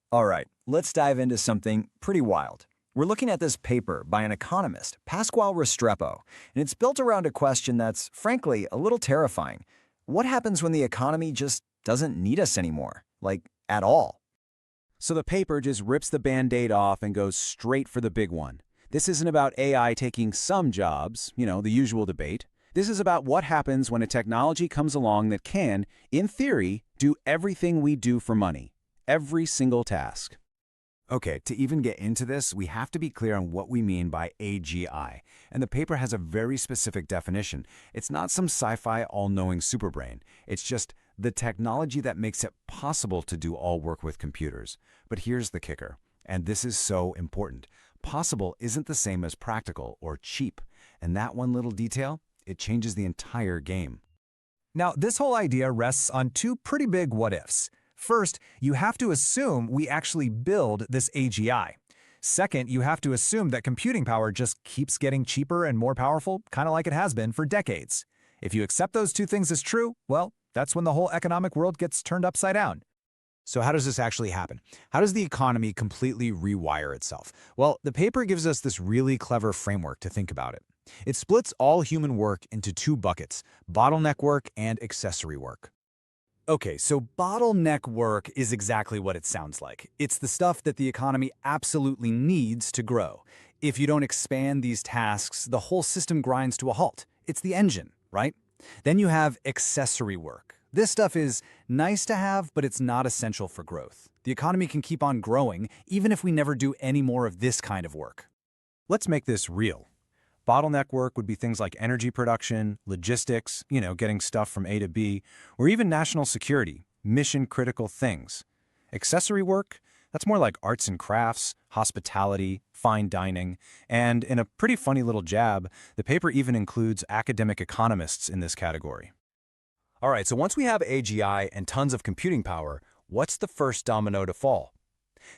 All right, let's dive into something pretty wild. We're looking at this paper by an economist, Pasquale Restrepo, and it's built around a question that's, frankly, a little terrifying. What happens when the economy just doesn't need us anymore? Like, at all? So the paper just rips the Band-Aid off and goes straight for the big one. This isn't about AI taking some jobs, the usual debate. This is about what happens when a technology comes along that can, in theory, do everything we do for money. Every single task. Okay, to even get into this, we have to be clear on what we mean by AGI, and the paper has a very specific definition. It's not some sci-fi all-knowing superbrain. It's just the technology that makes it possible to do all work with computers. But here's the kicker, and this is so important. Possible isn't the same as practical or cheap, and that one little detail, it changes the entire game. Now, this whole idea rests on two pretty big what-ifs. First, you have to assume we actually build this AGI. Second, you have to assume that computing power just keeps getting cheaper and more powerful, kind of like it has been for decades. If you accept those two things as true, well, that's when the whole economic world gets turned upside down. So how does this actually happen? How does the economy completely rewire itself? Well, the paper gives us this really clever framework to think about it. It splits all human work into two buckets: bottleneck work and accessory work. Okay, so bottleneck work is exactly what it sounds like. It's the stuff that the economy absolutely needs to grow. If you don't expand these tasks, the whole system grinds to a halt. It's the engine, right? Then you have accessory work. This stuff is nice to have, but it's not essential for growth. The economy can keep on growing, even if we never do any more of this kind of work. Let's make this real. Bottleneck work would be things like energy production, logistics, getting stuff from A to B, or even national security, mission-critical things. Accessory work, that's more like arts and crafts, hospitality, fine dining, and in a pretty funny little jab, the paper even includes academic economists in this category. All right, so once we have AGI and tons of computing power, what's the first domino to fall?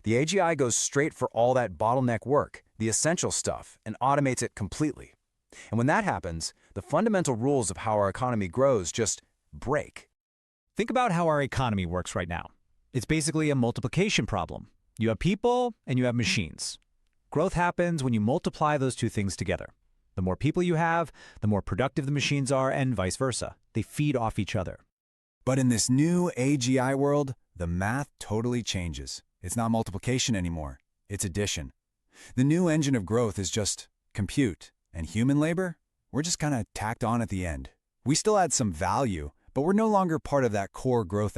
The AGI goes straight for all that bottleneck work, the essential stuff, and automates it completely. And when that happens, the fundamental rules of how our economy grows just break. Think about how our economy works right now. It's basically a multiplication problem. You have people and you have machines. Growth happens when you multiply those two things together. The more people you have, the more productive the machines are, and vice versa. They feed off each other. But in this new AGI world, the math totally changes. It's not multiplication anymore, it's addition. The new engine of growth is just compute, and human labor, we're just kind of tacked on at the end. We still add some value, but we're no longer part of that core growth